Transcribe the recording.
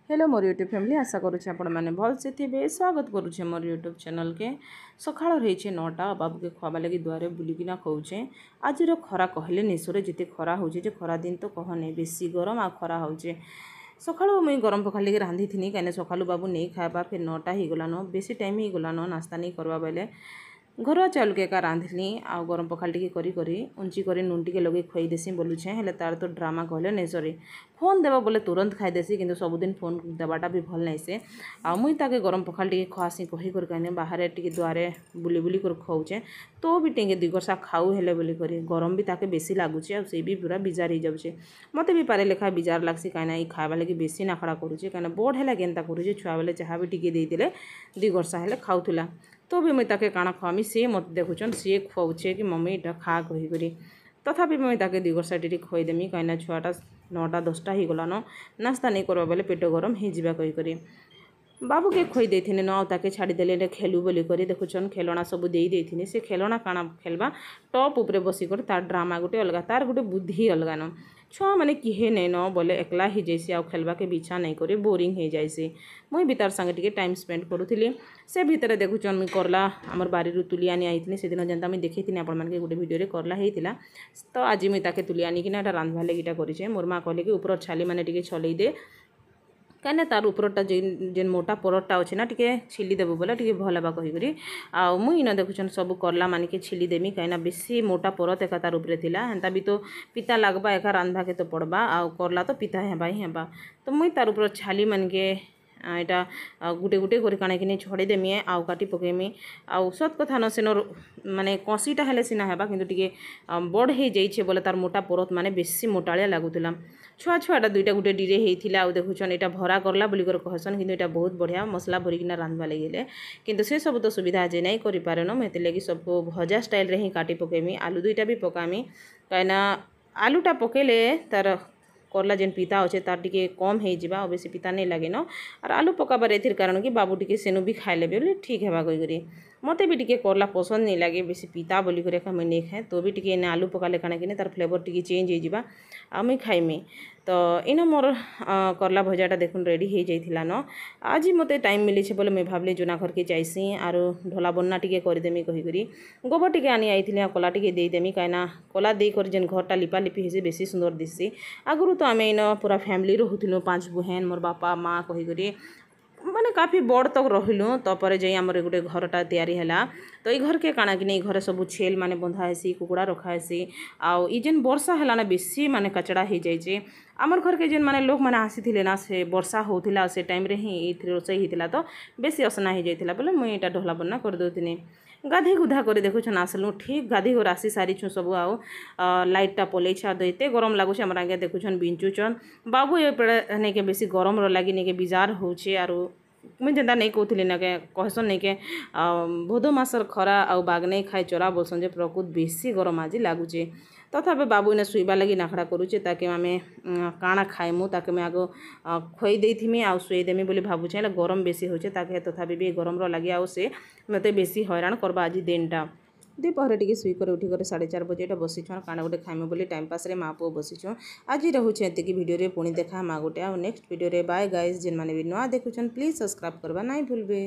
Hello मोर YouTube family आशा करुच्छे आपण मैंने भल से थे स्वागत करुच्छे मोर यूट्यूब चैनल के सकाल रही 9टा बाबू के खुआबा लगी दुआरे बुलिकिना खोचे आज खरा कहले निशोरे जिते खरा हो खरा दिन तो कहने बेसी गरम आ खरा हो सका मुई गरम पखाल लगे रांधी थी कहीं सका बाबू नहीं खावा फिर 9टा हो गलान बेसी टाइम हो गलान नास्ता नहीं करवा बेले घर चाउल के एका रांधली आ गरम पखाल टी करी उंची कर नुन टी लगे खुई देसी बोलुछे हेले तार तो ड्रामा कहले नहीं सरी फोन देव बोले तुरंत खाईदेसी कि सबुदिन फोन देवाटा भी भल नहीं से आ मुई ताके गरम पखाल टी खुआसी कही कर कहीं बाहर टी दुआरे बुली बुली कर खुचे तो भी टेंगे दुई गरसा खाऊ हेले बोली करी गरम भी ताके बेसी लगुचे आ भी पूरा बिजार हो जाऊे मत भी पारे लेखा बिजार लगसी कहीं खावा लगे बेसी नाखड़ा करुचे कहीं बड़ है केन्ता करुचे छुआ बेले चाह भी टी देदेले दुई गरसा हेले खाऊला तो भी मुई ताके काଣା खुआमी सी मत देखुचन सी खुआचे कि मम्मी इटा खा कहीकि तथापि मुई ताके दुई गरसा टी खुईदेमी कहीं छुआटा 9टा 10टा हो गलान नास्ता नहीं करवा बेले पेट गरम हो जावा कहीकि बाबू के खुई देथिनी न ताके छाड़ीदेले खेलु बोली करी देखुचन खेलना सब देथिनी से खेलना काଣା खेलबा टॉप उपरे बसिकर तार ड्रामा गोटे अलग तार गोटे बुद्धि अलग न छुआ मैंने किहे नहीं न बोले एकला ही जैसी आउ खेलवा के बिछा नहीं करे बोरिंग हो जाए मुई भी तार संगे टिके टाइम स्पेंड करूली से भितर देखुचन मुई करला आमर बारी तुली आनी आई से दिन जेनता मुई देखी आपण मानके गोटे वीडियो करला होता तो आज मुई ताके तुली आनिकिना रांधवा लगिटा करें मोर माँ कहले कि ऊपर छाली मैंने टिके छलई दे कहीं तार उपरटा जेन मोटा परटा अच्छे ना टे छिलीदेबू बोले टे भल हाँ कहीकि मुई न देखुन सब करला मानिके छिलीदेमी कहीं बेसी मोटा परत एका तार उपरे थिला हेन्ता भी तो पिता लगवा एका रांधवा के तो पड़वा आ करला तो पिता हेबा ही हेबा तो मुई तार उपर छाली मानके यहाँ गुटे गुटे कर काणिकी छड़ेदेमी आउ काटी पकेमी आउ सत कथा न सेन माने कसीटा हेले सिना हेबा किंतु टिके बड़ हो जाइए बोले तार मोटा परत माने बेसी मोटालिया लगुला छुआ छुआटा दुईटा गुटे डिरे होता आउ देखुन यहाँ भरा करला बोली कहसन कि यहाँ बहुत बढ़िया मसला भरिकिना रांधवा लगे किंतु से सब तो सुविधा जे नहीं करें मुझे लगी सबको भजा स्टाइल रे ही काटी पकेमी आलू दुईटा भी पकामी कहीं आलूटा पकेले तार करला जेन पिता अच्छे तार टिके कम हो बेसी पिता नहीं लगे न और आलू पकाबार एथिर कारण कि बाबू टिके सेनु भी खाइले बोले ठीक है कहीकि मत भी टिके करला पसंद नहीं लगे बेसी पिता बोली कर मुझे नहीं खाए तो भी टिके आलू पकाले काଣା कि तार फ्लेवर टिके चेंज हो मुई खाइमी तो इन मोर करला भजाटा देखुन रेडी हो जाइला न आज मत टाइम मिली बोले मुझे भावली जुना घर के जाइसी आरो ढोला बन्ना टिके करदेमी कहीकि गोबर टिके आनी आई कला टिके देदेमी कहीं कला देकर जेन घरटा लिपा लिपि हो बेसी सुंदर दिसी आगुरी तो आम इन पूरा फैमिली रोलु 5 बहन मोर बापा माँ कहीकि माने काफ़ी बड़ तक रहिलु तपर जाई आमर गोटे घरटा तैयारी हैला तो ये घर के काଣା कि नहीं घर सब छेल माने बंधा हेसी कुकुड़ा रखा हेसी आउ ई जेन वर्षा हैला ना बेसी माने कचड़ा हो जाए आमर घर के जेन माने लोग माने आसी ना से वर्षा होतिला से टाइम रे ही रोसई होतिला तो बेसी असना हो जाइला बोले मुई एटा ढोला बन्ना कर दउथिनी गाधी गुधा कर देखुन आसलु ठीक गाधी घर आसी सारीछु सब आउ लाइटा पलई छा एते गरम लगुच आम आगे देखुन बिंचुचन बाबू ये नहीं के बेसी गरम लगी नहीं के बिजार होचे आरो मुझे जेनता नहीं कहती ना के कहसन नहीं के भोद मासर खरा आ बाग नहीं खाए चरा बोलसन जे प्रकृत बेसी गरम आज लगुचे तथापि बाबू इने शुइबा लगी नाखड़ा करुचे ताकि आम काଣା खाएमु ताकि मैं आगो खुई देथिमी आ शुईदेमी बोली भावुचे गरम बेसी होचे ताकि तथापि भी गरम लगे आ से मत बेसी हैरान करवा आज दिनटा दीपहर टी शुईकर उठिकर 4:30 बजे बसीछन काଣା गोटे खाइमु बोली टाइम पास रे माँ पुओ बसीछन आज रोचे एतिकी वीडियो पुणी देखा माँ गोटे आ नेक्स्ट वीडियो बाय गाइज जेन माने भी नुआ देखुछन प्लीज सब्सक्राइब करवा नहीं भूलबे।